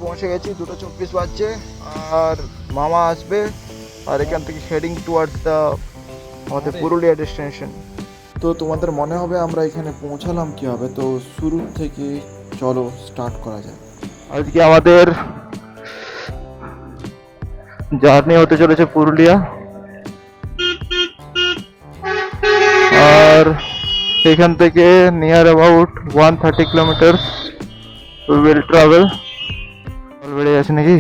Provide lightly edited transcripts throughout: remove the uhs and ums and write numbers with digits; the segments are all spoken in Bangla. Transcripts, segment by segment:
পৌঁছে গেছি, 2:24 বাজছে আর মামা আসবে আর এখান থেকে হেডিং টুয়ার্ডস দ্য আমাদের পুরুলিয়া ডেস্টিনেশন। তো তোমাদের মনে হবে আমরা এখানে পৌঁছালাম কীভাবে, তো শুরু থেকে চলো স্টার্ট করা যায়। আজকে আমাদের জার্নি হতে চলেছে পুরুলিয়া, আর এখান থেকে near about 130 kilometre we will travel. বেড়ে যাচ্ছে নাকি?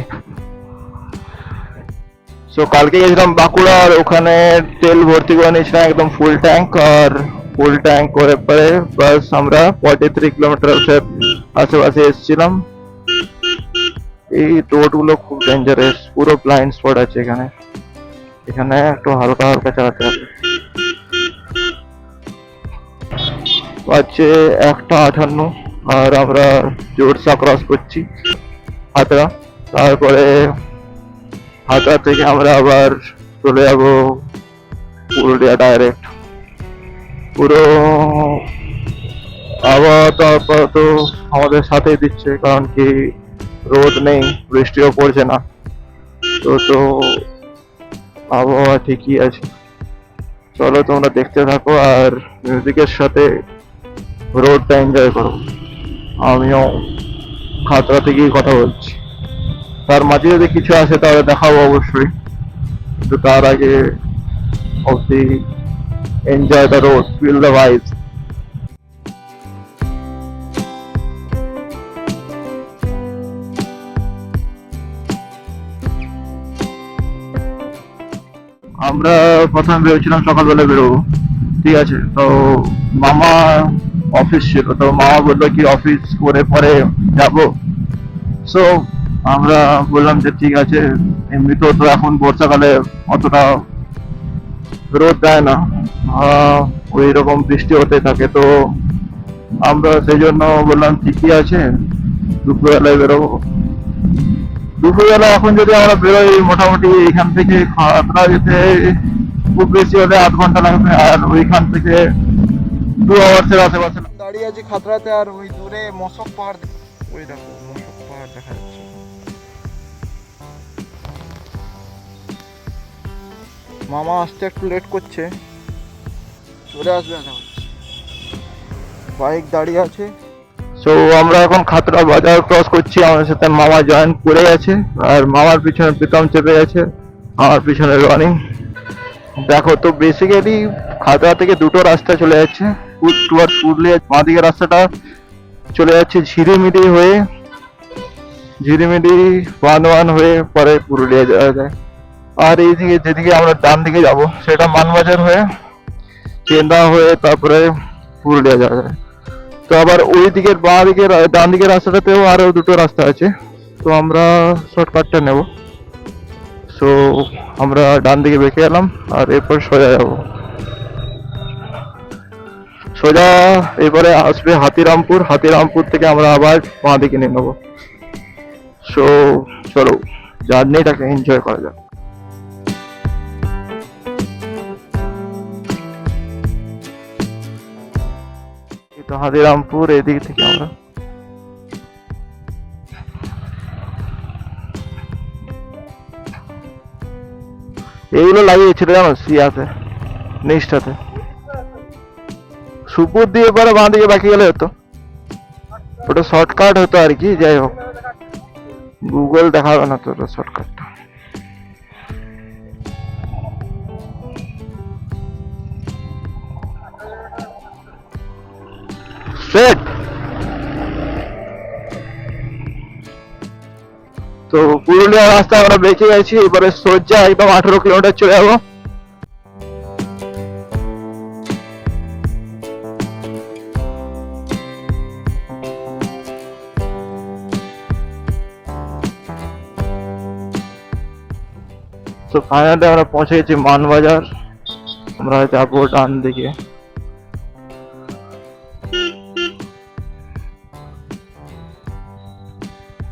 সো কালকে গেছিলাম বাঁকুড়া, আর ওখানে তেল ভর্তি করে নিয়েছিলাম একদম ফুল ট্যাঙ্ক, আর ফুল ট্যাঙ্ক করে পরে বাস আমরা 43 কিলোমিটার আশেপাশে এসেছিলাম। এই রোডগুলো খুব ডেঞ্জারাস, পুরো ব্লাইন্ড স্পট আছে এখানে, এখানে একটু হালকা হালকা চালাতে হবে। আছে 1:58 আর আমরা জোরসা ক্রস করছি হাতড়া, তারপরে হাতড়া থেকে আমরা আবার চলে যাব পুরুলিয়া ডাইরেক্ট। পুরো আবহাওয়াটা আপাতত আমাদের সাথেই দিচ্ছে, কারণ কি রোদ নেই, বৃষ্টিও পড়ছে না, তো আবহাওয়া ঠিকই আছে। চলো তোমরা দেখতে থাকো আর মিউজিকের সাথে রোডটা এনজয় করো। আমিও খাতড়া থেকেই কথা বলছি, তার মাঝে যদি কিছু আসে তাহলে দেখাবো অবশ্যই, কিন্তু তার আগে অবধি enjoy the road, feel the vibes. আমরা প্রথমে ভেবেছিলাম সকালবেলা বেরোবো, ঠিক আছে, তো মামা অফিস ছিল, তো মামা বললো কি অফিস করে পরে যাব। সো আমরা বললাম যে ঠিক আছে, এমনিতেও তো এখন বর্ষাকালে অতটা রোদ দেয় না, ওই রকম বৃষ্টি হতে থাকে, তো আমরা সেই জন্য বললাম ঠিকই আছে দুপুরবেলায় বেরোবো। দুপুরবেলা এখন যদি আমরা বেরোই, মোটামুটি এখান থেকে খাতড়া যেতে খুব বেশি হলে 8 ঘন্টা লাগবে, আর ওইখান থেকে 2 আওয়ার্সের আশেপাশে দাঁড়িয়ে আছি খাতড়াতে। আর ওই দূরে মশক পাহাড়, ওই দেখো মশক পাহাড় দেখা যাচ্ছে। মামা আসতে একটু লেট করছে, চলে আসবে আশা করছি। বাইক দাঁড়িয়ে আছে। সো আমরা এখন খাতড়া বাজার ক্রস করছি, আমাদের সাথে মামা জয়েন করে গেছে, আর মামার পিছনে প্রীতম চেপে গেছে, আমার পিছনে রনিং। দেখো তো বেসিক্যালি খাতড়া থেকে দুটো রাস্তা চলে যাচ্ছে, পুরুলিয়া বাঁ দিকের রাস্তাটা চলে যাচ্ছে ঝিরিমিরি হয়ে, ঝিরিমিরি 1 হয়ে পরে পুরুলিয়া যাওয়া যায়। আর এইদিকে যেদিকে আমরা ডান দিকে যাব সেটা মানবাজার হয়ে, চেন্দা হয়ে তারপরে পুরুলিয়া যাওয়া যায়। তো আবার ওই দিকের বাঁ দিকের ডান দিকের রাস্তাটাতেও আরো দুটো রাস্তা আছে, তো আমরা শর্টকাটটা নেব। সো আমরা ডান দিকে বেঁকে গেলাম, আর এরপর সোজা যাব, সোজা এরপরে আসবে হাতিরামপুর, হাতিরামপুর থেকে আমরা আবার বাঁ দিকে নিয়ে নেবো। সো চলো জার্নিটাকে এনজয় করা যাক। তো হাতিরামপুর এদিক থেকে আমরা এইগুলো লাগিয়েছিল জানো সিয়াতে, নিচটাতে। সুপুর দিয়ে পরে বাঁ দিকে বাকি গেলে হতো, ওটা শর্টকাট হতো আর কি। যাই হোক, গুগল দেখাবে না তো শর্টকাটটা। সেট তো পুরুলিয়া রাস্তা আমরা বেঁকে গেছি, এবারে সোজা একদম 18 কিলোমিটার চলে যাবো। তো ফাইনালি আমরা পৌঁছে গেছি মানবাজার, আমরা যাবো ডান দিকে।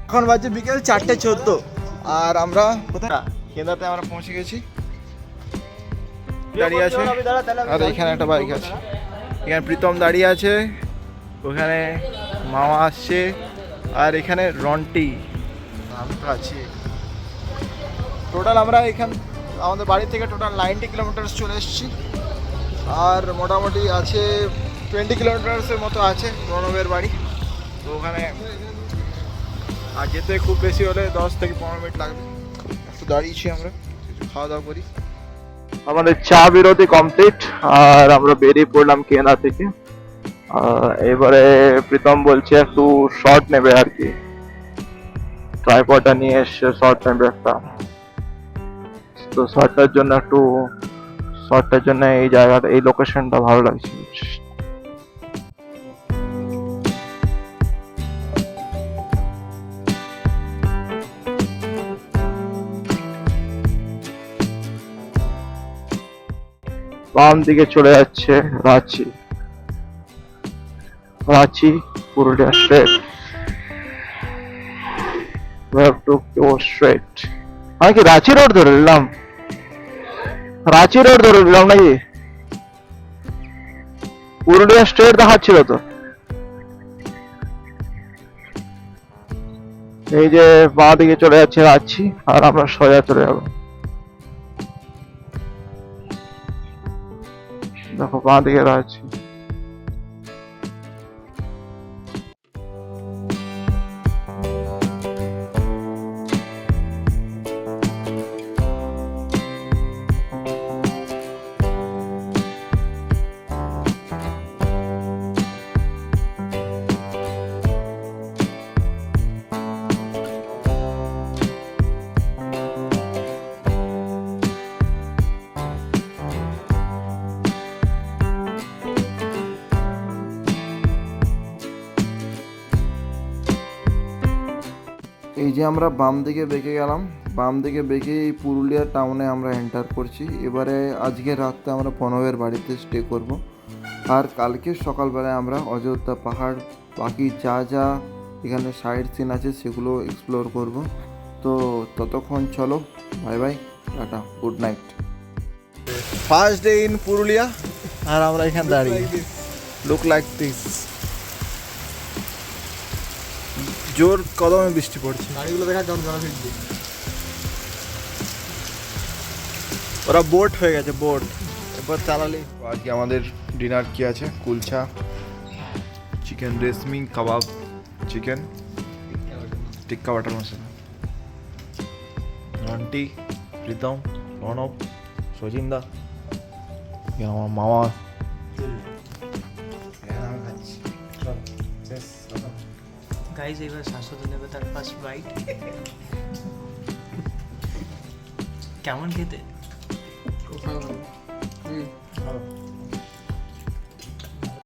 এখন বাজে বিকেল 4:14 আর আমরা কোথায় কেন্দ্রাতে আমরা পৌঁছে গেছি, দাঁড়িয়ে আছে। আর এখানে একটা বাইক আছে, এখানে প্রীতম দাঁড়িয়ে আছে, ওখানে মামা আসছে, আর এখানে রন্টি আমি তো আছি। টোটাল আমরা এখান আমাদের বাড়ি থেকে টোটাল 90 কিলোমিটার চলে এসেছি, আর মোটামুটি আছে 20 কিলোমিটার্সের মতো আছে প্রণবের বাড়ি। তো ওখানে আর যেতে খুব বেশি হলে 10 থেকে 15 মিনিট লাগবে। একটু দাঁড়িয়েছি আমরা, খাওয়া দাওয়া করি। আমাদের চা বিরতি কমপ্লিট, আর আমরা বেরিয়ে পড়লাম কেনা থেকে। এবারে প্রীতম বলছে একটু শর্ট নেবে আর কি, ট্রাইপডটা নিয়ে এসে শর্ট নেবে একটা। তো শর্টটার জন্য এই জায়গাটা, এই লোকেশনটা ভালো লাগছে। বাম দিকে চলে যাচ্ছে Ranchi Purulia straight. We have to go straight. আমি কি রাঁচি রোড ধরে নিলাম? নাকি পুরুলিয়া স্ট্রেট দেখাচ্ছিল তো। এই যে বাঁ দিকে চলে যাচ্ছে রাঁচি, আর আমরা সোজা চলে যাবো। দেখো বাঁ দিকে রাঁচি। এই যে আমরা বাম দিকে বেঁকে গেলাম, বাম দিকে বেঁকে এই পুরুলিয়া টাউনে আমরা এন্টার করছি। এবারে আজকে রাতটা আমরা প্রণবের বাড়িতে স্টে করব, আর কালকে সকালবেলায় আমরা অযোধ্যা পাহাড় বাকি যা এখানে সাইড সিন আছে সেগুলো এক্সপ্লোর করব। তো ততক্ষণ চলো, bye bye, tata, good night. First day in Purulia, আর আমরা এখানে দাঁড়িয়ে লুক লাইক দিস। জোর কদমে বৃষ্টি পড়ছে, গাড়িগুলো দেখা জল ফিরছে। ওরা বোট হয়ে গেছে, বোট এবার চালালে। আজকে আমাদের ডিনার কি আছে? কুলচা, চিকেন রেশমি কাবাব, চিকেন টিক্কা বাটার মশলা। আন্টি, প্রীতম, প্রণব, সজিন্দা, আমার মামা। গাইজ এবার শাশ্বত নেবে তার ফার্স্ট বাইট। কেমন খেতে?